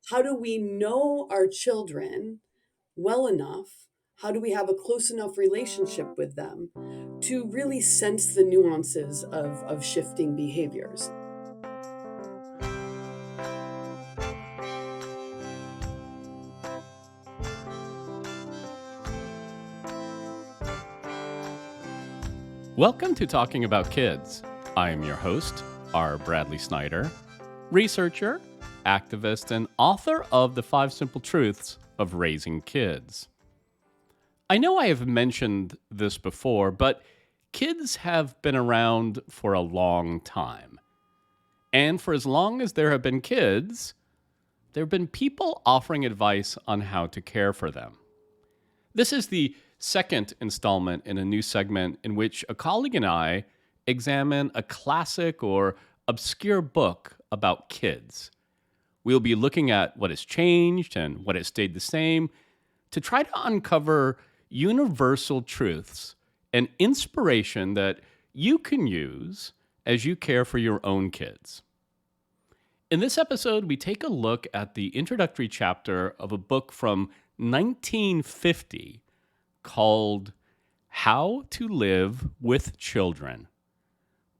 how do we know our children well enough? How do we have a close enough relationship with them to really sense the nuances of shifting behaviors? Welcome to Talking About Kids. I am your host, R. Bradley Snyder, researcher, activist, and author of The 5 Simple Truths of Raising Kids. I know I have mentioned this before, but kids have been around for a long time. And for as long as there have been kids, there have been people offering advice on how to care for them. This is the second installment in a new segment in which a colleague and I examine a classic or obscure book about kids. We'll be looking at what has changed and what has stayed the same to try to uncover universal truths and inspiration that you can use as you care for your own kids. In this episode, we take a look at the introductory chapter of a book from 1950 called How to Live with Children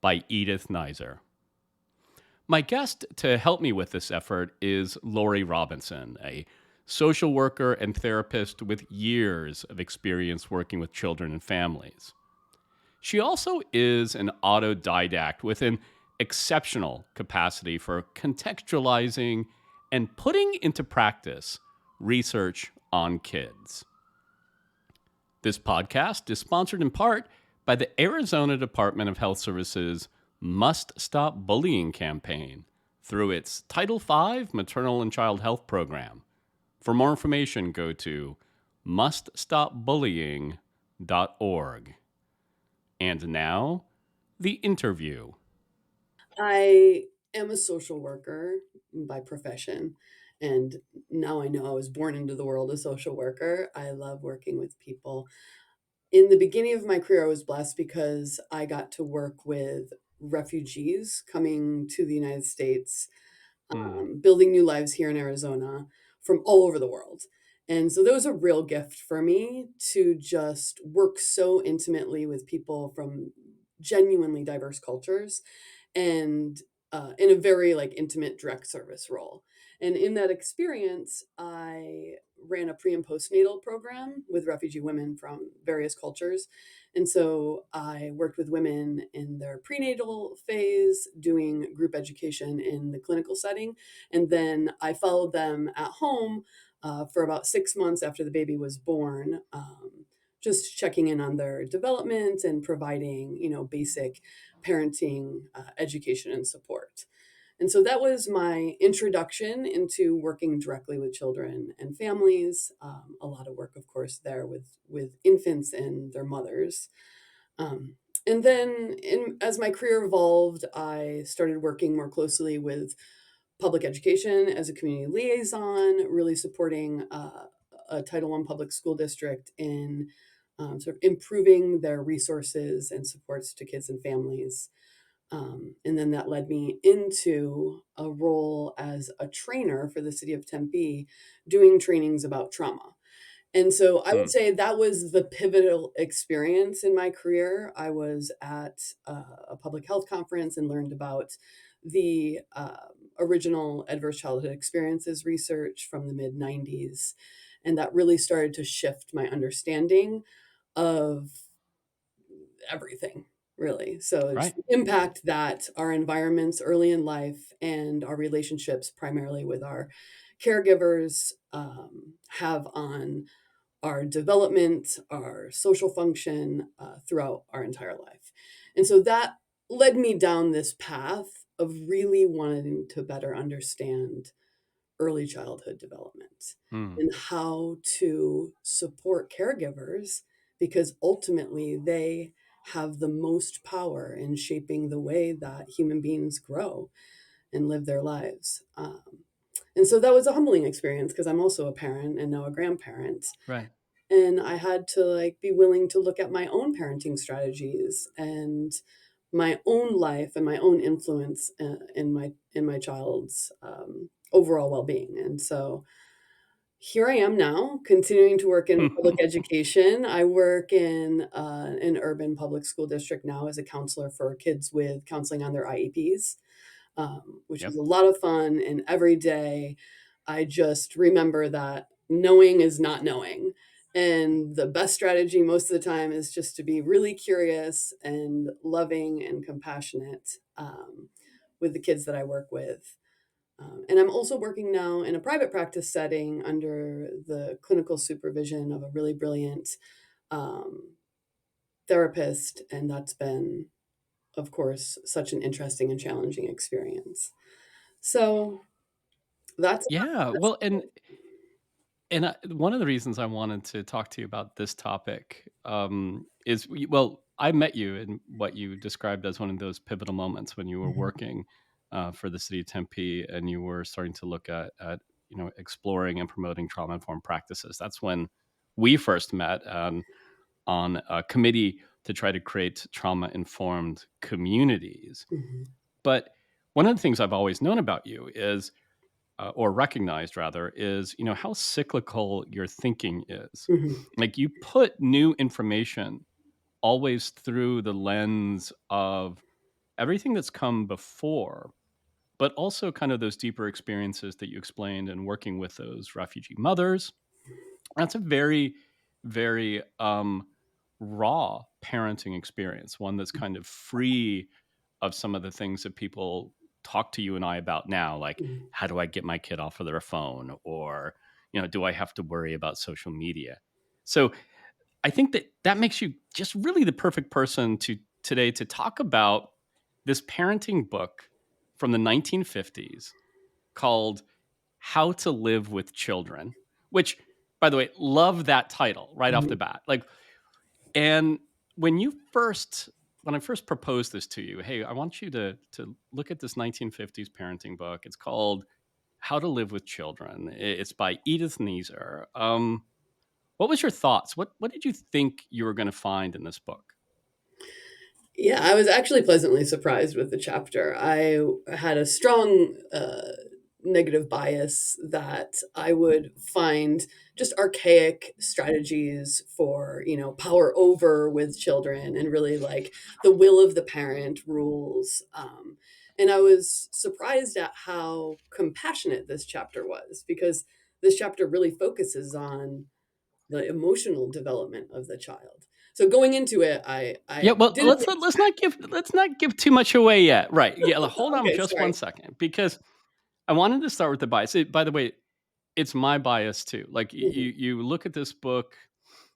by Edith Neisser. My guest to help me with this effort is Lori Robinson, a social worker and therapist with years of experience working with children and families. She also is an autodidact with an exceptional capacity for contextualizing and putting into practice research on kids. This podcast is sponsored in part by the Arizona Department of Health Services Must Stop Bullying campaign through its Title V Maternal and Child Health Program. For more information, go to muststopbullying.org. And now, the interview. I am a social worker by profession, and now I know I was born into the world a social worker. I love working with people. In the beginning of my career, I was blessed because I got to work with refugees coming to the United States, Hmm. building new lives here in Arizona from all over the world. And so that was a real gift for me to just work so intimately with people from genuinely diverse cultures and in a very like intimate direct service role. And in that experience, I ran a pre and postnatal program with refugee women from various cultures. And so I worked with women in their prenatal phase, doing group education in the clinical setting. And then I followed them at home for about 6 months after the baby was born, just checking in on their development and providing, basic parenting education and support. And so that was my introduction into working directly with children and families. A lot of work, of course, there with infants and their mothers. And then, as my career evolved, I started working more closely with public education as a community liaison, really supporting a Title I public school district in sort of improving their resources and supports to kids and families. And then that led me into a role as a trainer for the city of Tempe, doing trainings about trauma. And so I would Hmm. say that was the pivotal experience in my career. I was at a public health conference and learned about the original adverse childhood experiences research from the mid 90s. And that really started to shift my understanding of everything, really. So it's Right. the impact that our environments early in life and our relationships, primarily with our caregivers, have on our development, our social function throughout our entire life. And so that led me down this path of really wanting to better understand early childhood development Hmm. and how to support caregivers because ultimately they have the most power in shaping the way that human beings grow and live their lives. And so that was a humbling experience because I'm also a parent and now a grandparent, Right. and I had to like be willing to look at my own parenting strategies and my own life and my own influence in my child's overall well-being. And so here I am now, continuing to work in public education. I work in an urban public school district now as a counselor for kids with counseling on their IEPs, which Yep. is a lot of fun. And every day, I just remember that knowing is not knowing. And the best strategy most of the time is just to be really curious and loving and compassionate with the kids that I work with. And I'm also working now in a private practice setting under the clinical supervision of a really brilliant um, therapist. And that's been, of course, such an interesting and challenging experience. So that's, Yeah. that's Well, one of the reasons I wanted to talk to you about this topic is, well, I met you in what you described as one of those pivotal moments when you were Mhm, working for the city of Tempe, and you were starting to look at exploring and promoting trauma informed practices. That's when we first met on a committee to try to create trauma informed communities. mhm, But one of the things I've always known about you is or recognized rather, is how cyclical your thinking is. mhm, Like you put new information always through the lens of everything that's come before, but also kind of those deeper experiences that you explained in working with those refugee mothers. That's a very, very raw parenting experience, one that's kind of free of some of the things that people talk to you and I about now, like mhm, how do I get my kid off of their phone, or do I have to worry about social media? So I think that makes you just really the perfect person to today to talk about this parenting book from the 1950s called How to Live with Children, which, by the way, love that title right off the mhm. bat. Like, and when you first, when I first proposed this to you, hey, I want you to look at this 1950s parenting book. It's called How to Live with Children. It's by Edith Neisser. What was your thoughts? What did you think you were going to find in this book? Yeah, I was actually pleasantly surprised with the chapter. I had a strong negative bias that I would find just archaic strategies for, power over with children and really like the will of the parent rules. And I was surprised at how compassionate this chapter was because this chapter really focuses on the emotional development of the child. So going into it, I Yeah, well, didn't let's not give too much away yet. Right? Yeah, hold on okay, just one sorry. second because I wanted to start with the bias. By the way, it's my bias too. Like Mhm, you look at this book,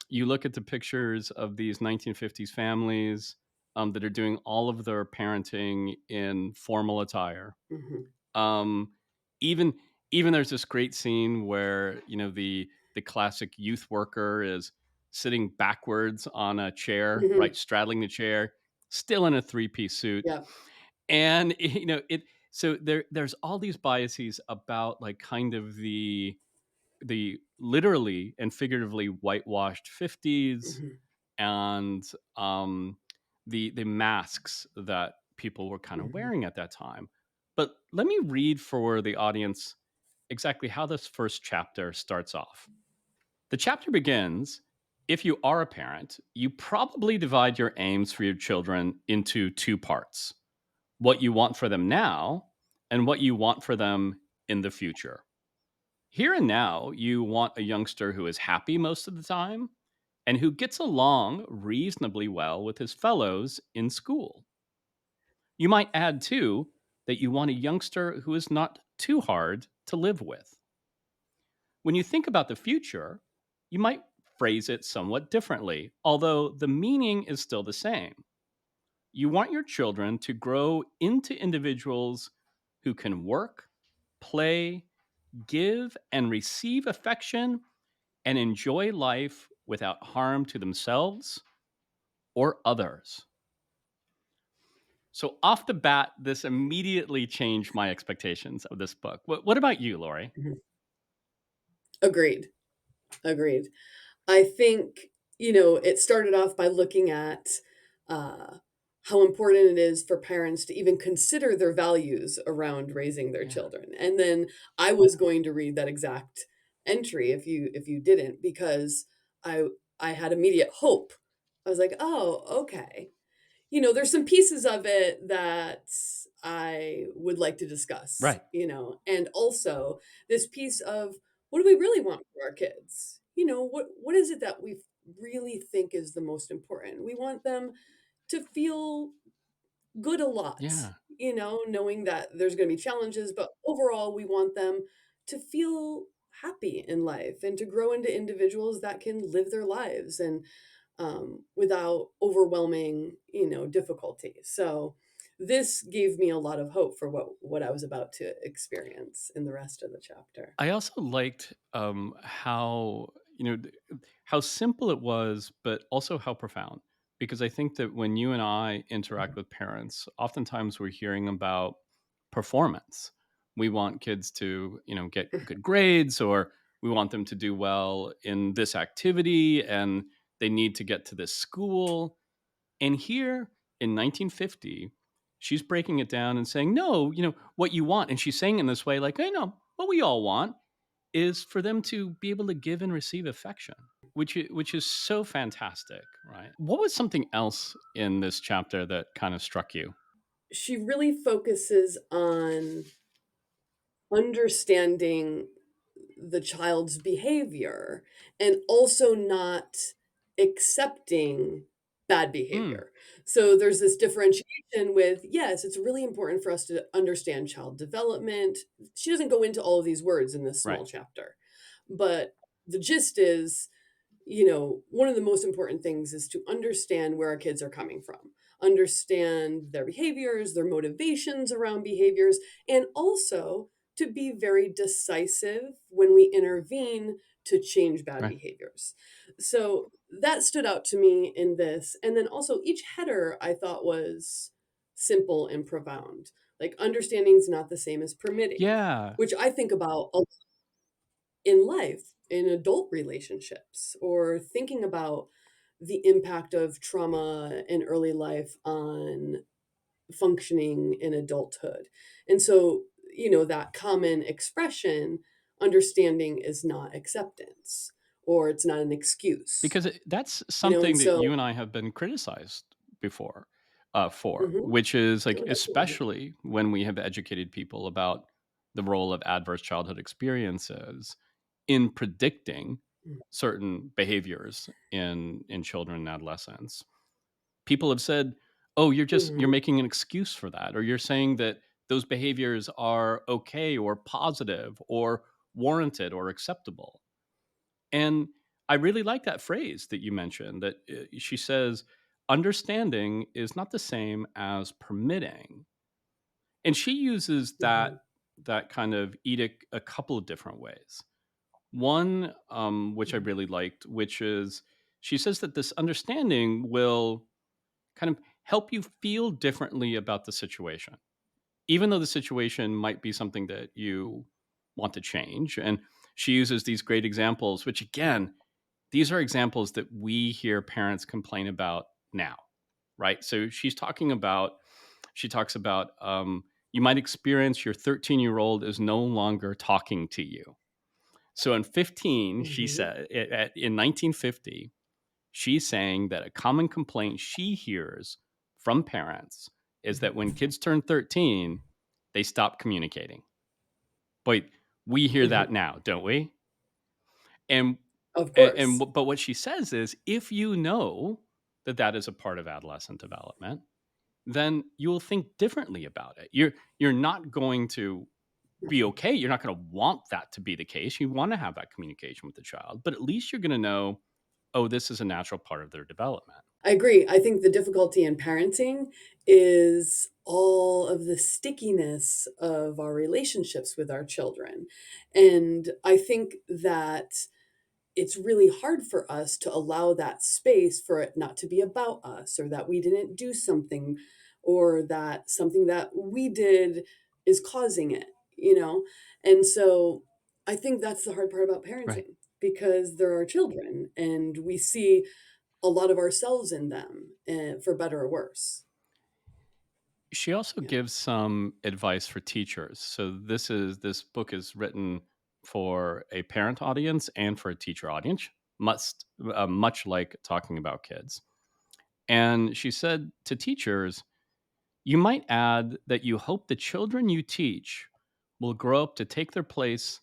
you look at the pictures of these 1950s families that are doing all of their parenting in formal attire. mhm, Um, even even there's this great scene where the classic youth worker is sitting backwards on a chair, mhm, right, straddling the chair, still in a three-piece suit, yeah, and it. So there's all these biases about like kind of the literally and figuratively whitewashed 50s mhm, and the masks that people were kind of mhm, wearing at that time. But let me read for the audience exactly how this first chapter starts off. The chapter begins: if you are a parent, you probably divide your aims for your children into two parts: what you want for them now and what you want for them in the future. Here and now, you want a youngster who is happy most of the time and who gets along reasonably well with his fellows in school. You might add, too, that you want a youngster who is not too hard to live with. When you think about the future, you might phrase it somewhat differently, although the meaning is still the same. You want your children to grow into individuals who can work, play, give, and receive affection and enjoy life without harm to themselves or others. So, off the bat, this immediately changed my expectations of this book. What about you, Lori? mhm. Agreed, agreed. I think, it started off by looking at, uh how important it is for parents to even consider their values around raising their Yeah. children. And then I was going to read that exact entry if you didn't, because I I had immediate hope. I was like, "Oh, okay." There's some pieces of it that I would like to discuss, Right. and also this piece of, what do we really want for our kids? What is it that we really think is the most important? We want them to feel good a lot, Yeah. knowing that there's going to be challenges, but overall, we want them to feel happy in life and to grow into individuals that can live their lives and without overwhelming, difficulty. So this gave me a lot of hope for what I was about to experience in the rest of the chapter. I also liked how how simple it was, but also how profound. Because I think that when you and I interact with parents, oftentimes we're hearing about performance. We want kids to get good grades, or we want them to do well in this activity, and they need to get to this school. And here in 1950, she's breaking it down and saying, no, what you want. And she's saying in this way, like, I know what we all want is for them to be able to give and receive affection, which is so fantastic, right? What was something else in this chapter that kind of struck you? She really focuses on understanding the child's behavior and also not accepting bad Mm, behavior. So there's this differentiation with, yes, it's really important for us to understand child development. She doesn't go into all of these words in this right. small chapter, but the gist is, one of the most important things is to understand where our kids are coming from, understand their behaviors, their motivations around behaviors, and also to be very decisive when we intervene to change bad Right. behaviors. So that stood out to me in this. And then also, each header I thought was simple and profound. Like, understanding is not the same as permitting, Yeah. which I think about in life, in adult relationships, or thinking about the impact of trauma in early life on functioning in adulthood. And so, that common expression, understanding is not acceptance, or it's not an excuse, Because that's and something that so, you and I have been criticized before for, mhm, which is like, oh, definitely. especially when we have educated people about the role of adverse childhood experiences in predicting certain behaviors in children and adolescents. People have said, "Oh, you're Mhm, making an excuse for that, or you're saying that those behaviors are okay or positive or warranted or acceptable." And I really like that phrase that you mentioned that she says, understanding is not the same as permitting. And she uses mhm, that kind of edict a couple of different ways. One, which I mhm, really liked, which is she says that this understanding will kind of help you feel differently about the situation, even though the situation might be something that you want to change. And she uses these great examples, which again, these are examples that we hear parents complain about now, right? So she talks about, you might experience your 13-year-old is no longer talking to you. So in 15, she mhm, said, in 1950, she's saying that a common complaint she hears from parents is that when mhm, kids turn 13, they stop communicating. But we hear that mhm. now, don't we? And Of and course. but what she says is, if you know that that is a part of adolescent development, then you'll think differently about it. You're not going to be okay. You're not going to want that to be the case. You want to have that communication with the child, but at least you're going to know, oh, this is a natural part of their development. I agree. I think the difficulty in parenting is all of the stickiness of our relationships with our children. And I think that it's really hard for us to allow that space for it not to be about us, or that we didn't do something, or that something that we did is causing it, you know? And so I think that's the hard part about Right. parenting, because there are children and we see a lot of ourselves in them, for better or worse. She also Yeah. gives some advice for teachers. So this book is written for a parent audience and for a teacher audience, much like talking about kids. And she said to teachers, you might add that you hope the children you teach will grow up to take their place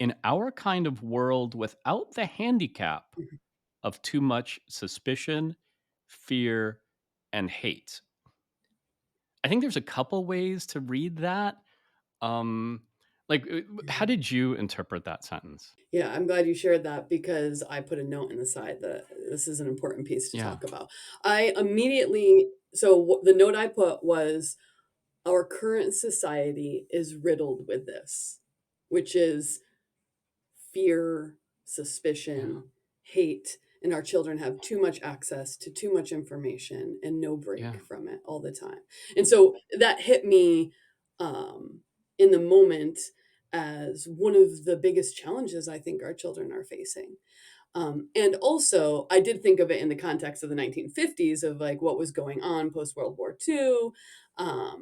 in our kind of world without the handicap Mhm. of too much suspicion, fear, and hate. I think there's a couple ways to read that. Um, how Mhm. did you interpret that sentence? Yeah, I'm glad you shared that because I put a note in the side that this is an important piece to Yeah, talk about. I immediately, the note I put was our current society is riddled with this, which is fear, yeah, suspicion, hate, and our children have too much access to too much information and no break yeah. from it all the time. And so that hit me um, in the moment as one of the biggest challenges I think our children are facing. And also, I did think of it in the context of the 1950s of like what was going on post World War II,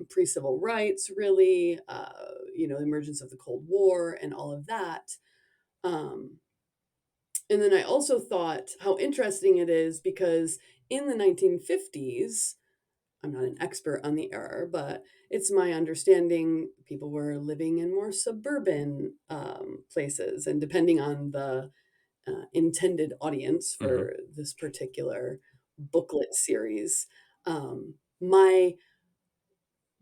pre civil rights, really, the emergence of the Cold War and all of that. Um, and then I also thought how interesting it is because in the 1950s, I'm not an expert on the era, but it's my understanding people were living in more suburban places. And depending on the intended audience Hmm. for this particular booklet series, my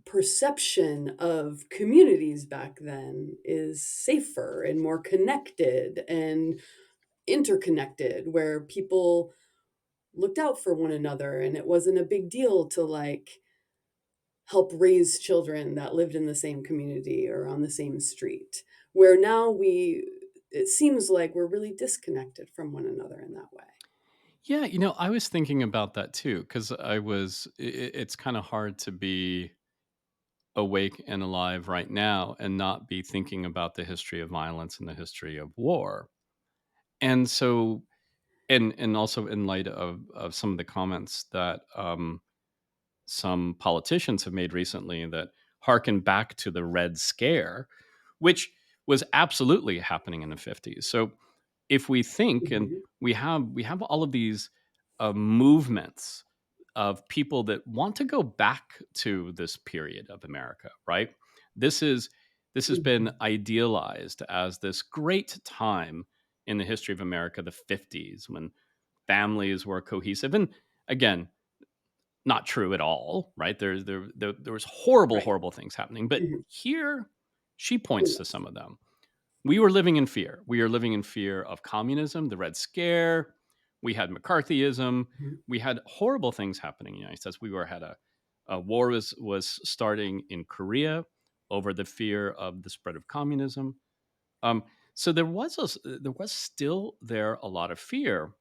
perception of communities back then is safer and more connected and interconnected, where people looked out for one another and it wasn't a big deal to like help raise children that lived in the same community or on the same street. Where now it seems like we're really disconnected from one another in that way. Yeah, I was thinking about that too because it's kind of hard to be awake and alive right now and not be thinking about the history of violence and the history of war. And so, and also in light of some of the comments that some politicians have made recently that harken back to the Red Scare, which was absolutely happening in the 50s. So if we think and Mhm, we have all of these movements of people that want to go back to this period of America, right? This is this has been mhm, idealized as this great time in the history of America, the 50s, when families were cohesive. And again, not true at all, right? There was horrible, right. horrible things happening, but Mhm. here she points to Yes. some of them. We were living in fear. We are living in fear of communism, the Red Scare. We had McCarthyism. Mhm, We had horrible things happening in the United States. A war was starting in Korea over the fear of the spread of communism. Um, so there was still there a lot of fear.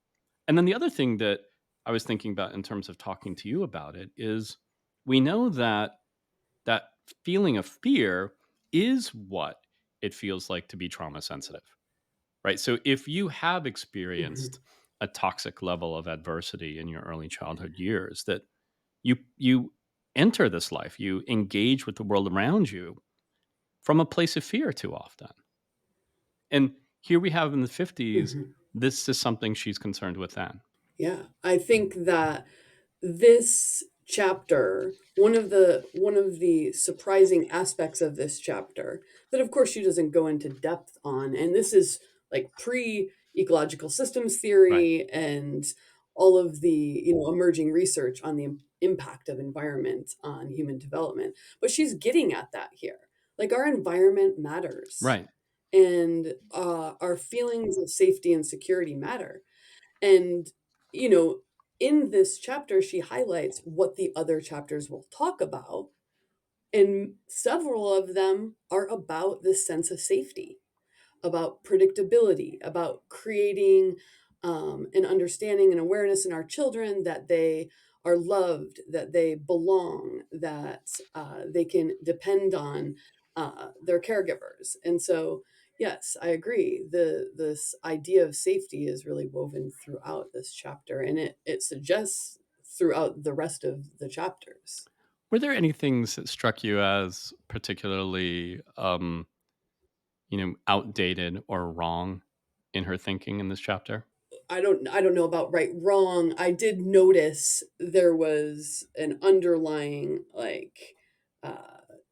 And then the other thing that I was thinking about in terms of talking to you about it is we know that that feeling of fear is what it feels like to be trauma sensitive, right? So if you have mhm. experienced a toxic level of adversity in your early childhood years, that you enter this life, you engage with the world around you from a place of fear too often. And here we have in the 50s, Mhm. this is something she's concerned with then. Yeah, I think that this chapter, one of the surprising aspects of this chapter that of course she doesn't go into depth on, and this is like pre-ecological systems Right. theory and all of the, emerging research on the impact of environment on human development. But she's getting at that here. Like our environment matters Right. and our feelings of safety and security matter. And, you know, in this chapter, she highlights what the other chapters will talk about. And several of them are about this sense of safety, about predictability, about creating an understanding and awareness in our children that they are loved, that they belong, that they can depend on their caregivers. And so, yes, I agree. This idea of safety is really woven throughout this chapter, and it suggests throughout the rest of the chapters. Were there any things that struck you as particularly, outdated or wrong in her thinking in this chapter? I don't know about right, wrong. I did notice there was an underlying, like,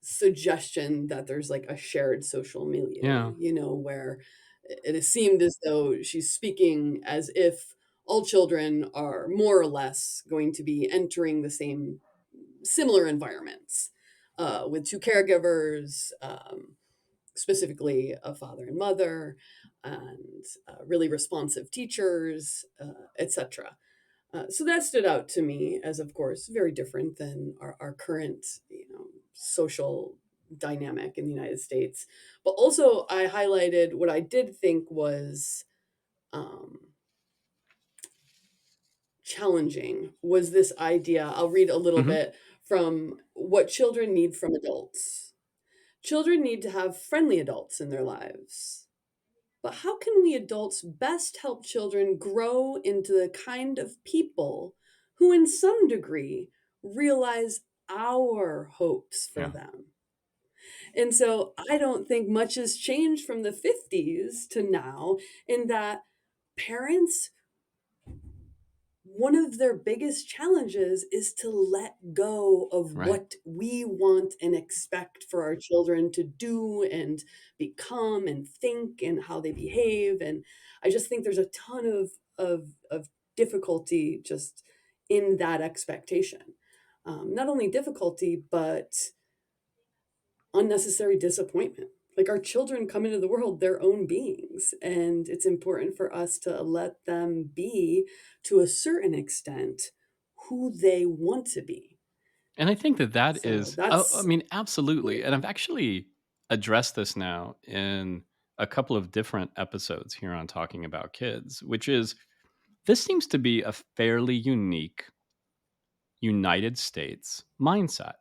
suggestion that there's, like, a shared social milieu, Yeah, where it seemed as though she's speaking as if all children are more or less going to be entering the same similar environments, with 2 caregivers, specifically a father and mother, and really responsive teachers, etc. So that stood out to me as, of course, very different than our current, social dynamic in the United States. But also, I highlighted what I did think was um, challenging was this idea. I'll read a little mhm, bit from what children need from adults. Children need to have friendly adults in their lives. But how can we adults best help children grow into the kind of people who, in some degree, realize our hopes for yeah, them? And so I don't think much has changed from the 50s to now, in that parents, one of their biggest challenges is to let go of right. what we want and expect for our children to do and become and think and how they behave. And I just think there's a ton of difficulty just in that expectation. Not only difficulty, but unnecessary disappointment. Like, our children come into the world their own beings, and it's important for us to let them be, to a certain extent, who they want to be. And I think that that So is I that's mean, absolutely, yeah. and I've actually addressed this now in a couple of different episodes here on Talking About Kids, which is this seems to be a fairly unique United States mindset.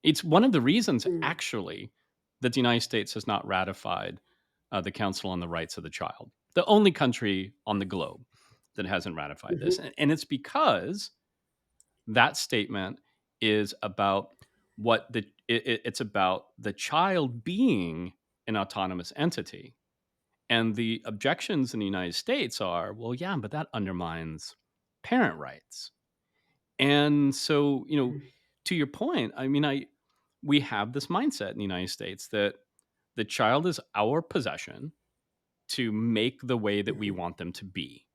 It's one of the reasons, Mm, actually, that the United States has not ratified the Council on the Rights of the Child, the only country on the globe that hasn't ratified this. mhm, And it's because that statement is about it's about the child being an autonomous entity. And the objections in the United States are, well, yeah, but that undermines parent rights. And so, mm, to your point, I mean, we have this mindset in the United States that the child is our possession to make the way that we mhm, want them to be,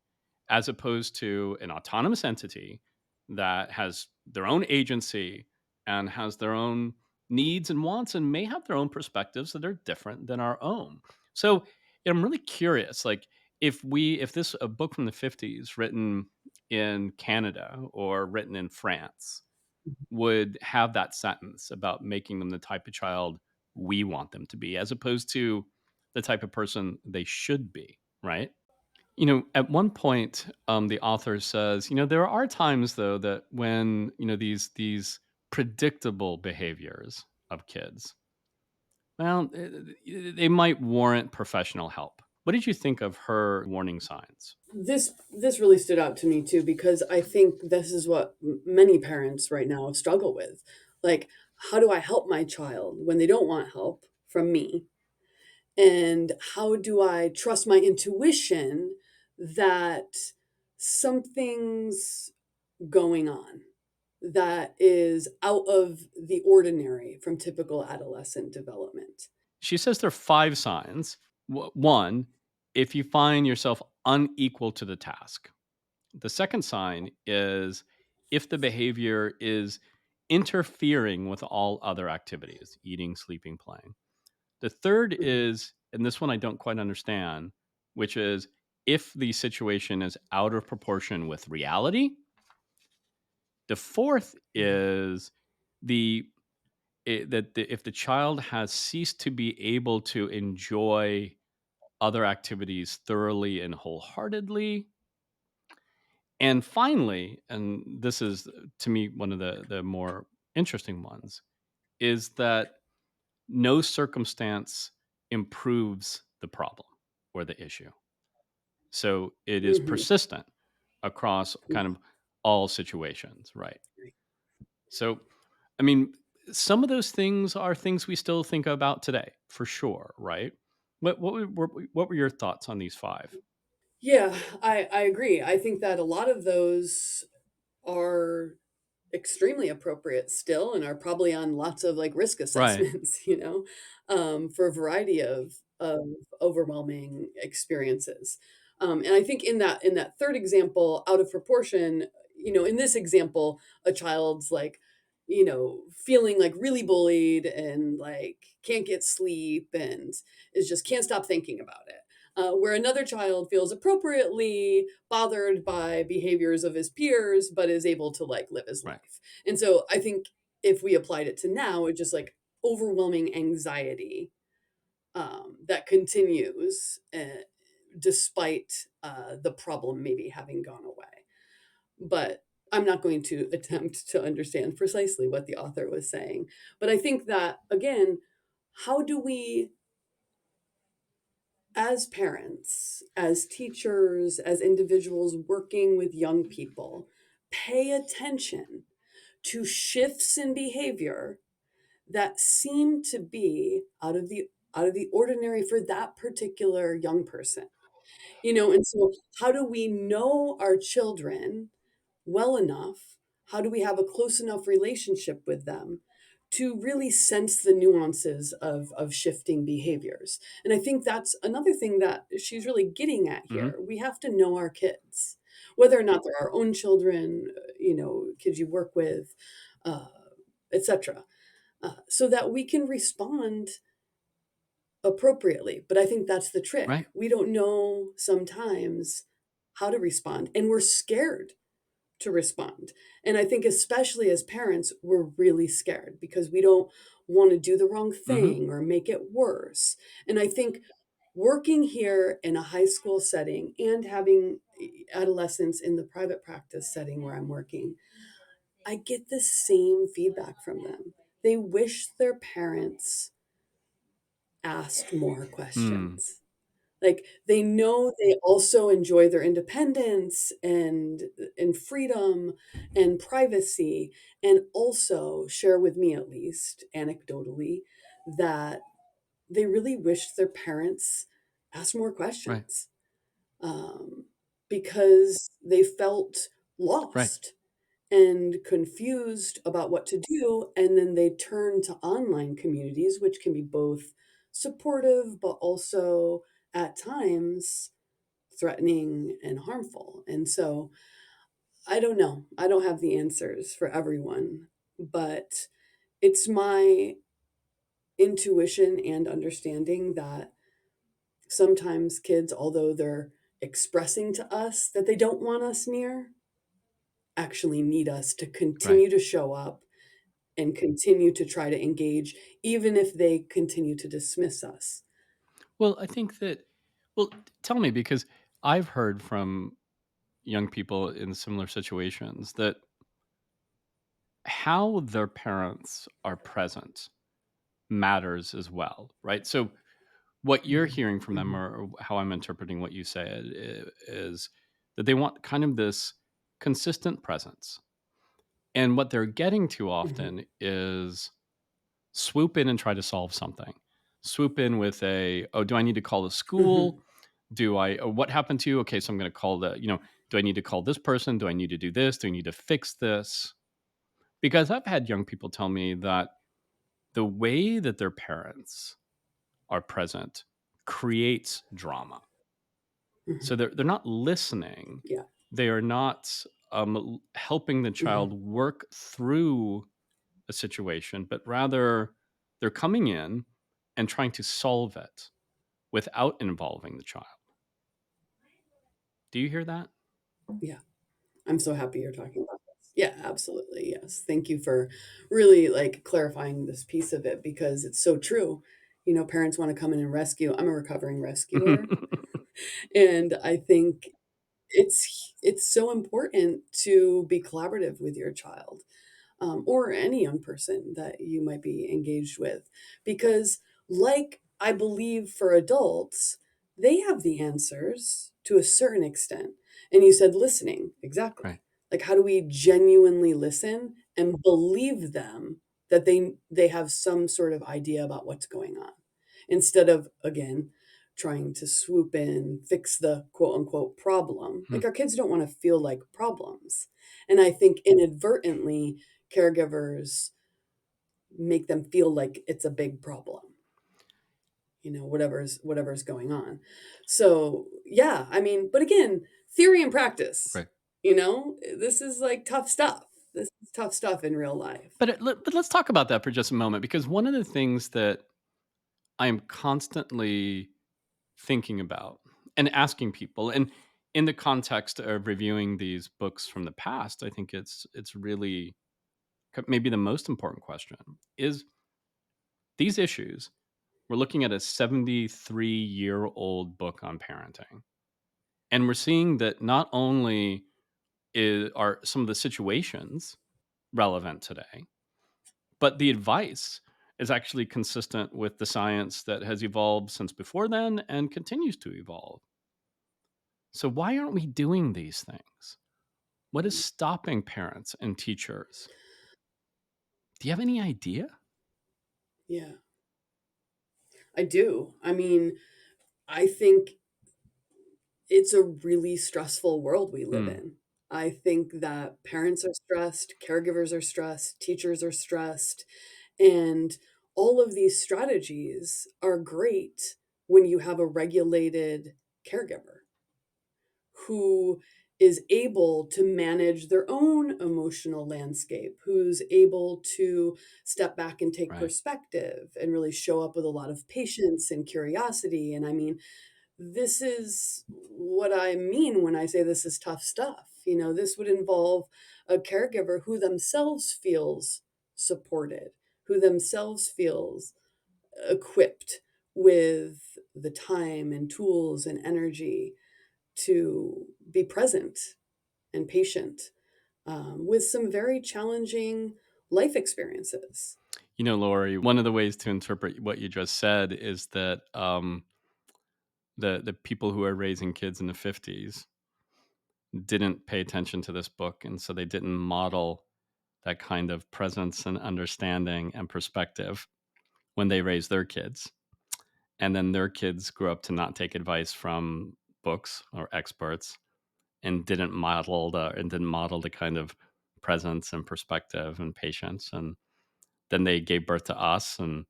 as opposed to an autonomous entity that has their own agency and has their own needs and wants and may have their own perspectives that are different than our own. So I'm really curious, like if this a book from the 50s written in Canada or written in France would have that sentence about making them the type of child we want them to be, as opposed to the type of person they should be, right? At one point, the author says, there are times though that when these predictable behaviors of kids, well, they might warrant professional help. What did you think of her warning signs? this really stood out to me too, because I think this is what many parents right now struggle with. Like, how do I help my child when they don't want help from me? And how do I trust my intuition that something's going on that is out of the ordinary from typical adolescent development? She says there are five signs. One, if you find yourself unequal to the task. The second sign is if the behavior is interfering with all other activities, eating, sleeping, playing. The third Mhm, is, and this one I don't quite understand, which is if the situation is out of proportion with reality. The fourth mhm, is the if the child has ceased to be able to enjoy other activities thoroughly and wholeheartedly. And finally, and this is to me one of the more interesting ones, is that no circumstance improves the problem or the issue. So it is mhm. persistent across kind Yeah, of all situations, right? right. So I mean, some of those things are things we still think about today, for sure, right? What were your thoughts on these 5? Yeah, I agree. I think that a lot of those are extremely appropriate still and are probably on lots of like risk Right. assessments, for a variety of overwhelming experiences. And I think in that third example, out of proportion, in this example, a child's like, feeling like really bullied and like can't get sleep and is just can't stop thinking about it. Where another child feels appropriately bothered by behaviors of his peers, but is able to like live his Right. life. And so I think if we applied it to now, it's just like overwhelming anxiety that continues despite the problem maybe having gone away. But I'm not going to attempt to understand precisely what the author was saying. But I think that, again, how do we, as parents, as teachers, as individuals working with young people, pay attention to shifts in behavior that seem to be out of the ordinary for that particular young person? And so how do we know our children well enough? How do we have a close enough relationship with them to really sense the nuances of shifting behaviors? And I think that's another thing that she's really getting at Mhm. here. We have to know our kids, whether or not they're our own children, kids you work with, uh, etc., so that we can respond appropriately. But I think that's the trick. Right. We don't know sometimes how to respond, and we're scared to respond. And I think especially as parents, we're really scared because we don't want to do the wrong Mhm. thing or make it worse. And I think working here in a high school setting and having adolescents in the private practice setting where I'm working, I get the same feedback from them. They wish their parents asked more Mm. questions. Like, they know they also enjoy their independence and freedom and privacy, and also share with me, at least anecdotally, that they really wish their parents asked more Right. questions, because they felt Right. lost and confused about what to do, and then they turn to online communities, which can be both supportive, but also at times threatening and harmful. And so I don't know. I don't have the answers for everyone, but it's my intuition and understanding that sometimes kids, although they're expressing to us that they don't want us near, actually need us to Right. continue to show up and continue to try to engage, even if they continue to dismiss us. Well, I think that well, tell me because I've heard from young people in similar situations that how their parents are present matters as well, right? So what you're Mhm, hearing from them mhm, or how I'm interpreting what you said is that they want kind of this consistent presence. And what they're getting too mhm, often is swoop in and try to solve something. Swoop in with a, oh, do I need to call the mhm, school? Do I, or what happened to you? Okay, so I'm going to call do I need to call this person? Do I need to do this? Do I need to fix this? Because I've had young people tell me that the way that their parents are present creates drama. So mhm. they're not listening. Yeah, They are not helping the child mhm, work through a situation, but rather they're coming in and trying to solve it without involving the child. Do you hear that? yeah. I'm so happy you're talking about this. Yeah, absolutely, yes. Thank you for really, like, clarifying this piece of it because it's so true. Parents wanna come in and rescue. I'm a recovering rescuer, and I think it's so important to be collaborative with your child, or any young person that you might be engaged with. Because, like I believe for adults, they have the answers to a certain extent. And you said listening, Right. exactly. Like, how do we genuinely listen and believe them that they have some sort of idea about what's going on, instead of, again, trying to swoop in, fix the quote unquote problem. Hmm. Like, our kids don't want to feel like problems. And I think inadvertently, caregivers make them feel like it's a big problem, whatever's going on. So yeah, I mean, but again, theory and practice, Right. this is like tough stuff. This is tough stuff in real life. But let's talk about that for just a moment, because one of the things that I am constantly thinking about and asking people, and in the context of reviewing these books from the past, I think it's really maybe the most important question is these issues. We're looking at a 73-year-old book on parenting, and we're seeing that not only are some of the situations relevant today, but the advice is actually consistent with the science that has evolved since before then and continues to evolve. So, why aren't we doing these things? What is stopping parents and teachers? Do you have any idea? Yeah, I do. I mean, I think it's a really stressful world we live Hmm. in. I think that parents are stressed, caregivers are stressed, teachers are stressed, and all of these strategies are great when you have a regulated caregiver who is able to manage their own emotional landscape, who's able to step back and take Right. perspective and really show up with a lot of patience and curiosity. And I mean, this is what I mean when I say this is tough stuff. This would involve a caregiver who themselves feels supported, who themselves feels equipped with the time and tools and energy to be present and patient, with some very challenging life experiences. Lori, one of the ways to interpret what you just said is that the people who are raising kids in the 50s didn't pay attention to this book, and so they didn't model that kind of presence and understanding and perspective when they raised their kids. And then their kids grew up to not take advice from books or experts, and didn't model the kind of presence and perspective and patience. And then they gave birth to us, and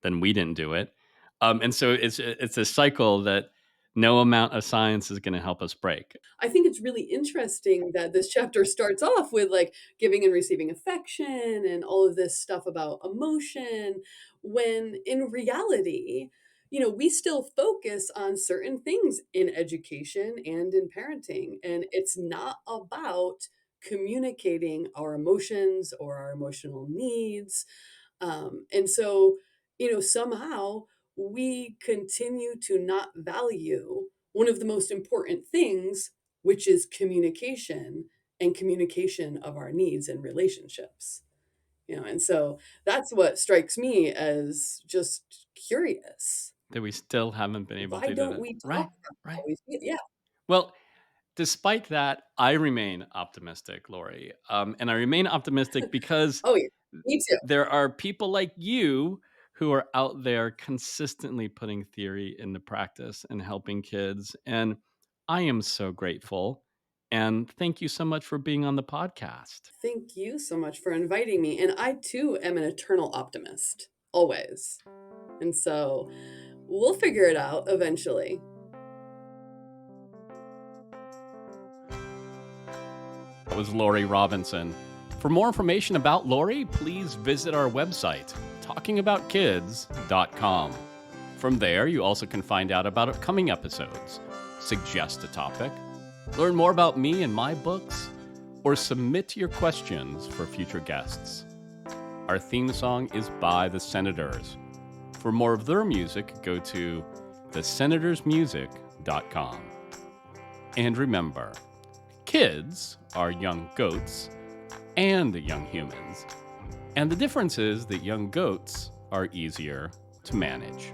then we didn't do it. And so it's a cycle that no amount of science is going to help us break. I think it's really interesting that this chapter starts off with like giving and receiving affection and all of this stuff about emotion, when in reality, we still focus on certain things in education and in parenting. And it's not about communicating our emotions or our emotional needs. And so, somehow we continue to not value one of the most important things, which is communication and communication of our needs and relationships. And so that's what strikes me as just curious. That we still haven't been able Why to do don't that. we talk Right, about right. how we feel? Yeah. Well, despite that, I remain optimistic, Lori. And I remain optimistic because Oh, yeah. Me too. there are people like you who are out there consistently putting theory into practice and helping kids. And I am so grateful. And thank you so much for being on the podcast. Thank you so much for inviting me. And I too am an eternal optimist, always. And so we'll figure it out eventually. That was Lori Robinson. For more information about Lori, please visit our website, talkingaboutkids.com. From there, you also can find out about upcoming episodes, suggest a topic, learn more about me and my books, or submit your questions for future guests. Our theme song is by The Senators. For more of their music, go to thesenatorsmusic.com. And remember, kids are young goats and young humans. And the difference is that young goats are easier to manage.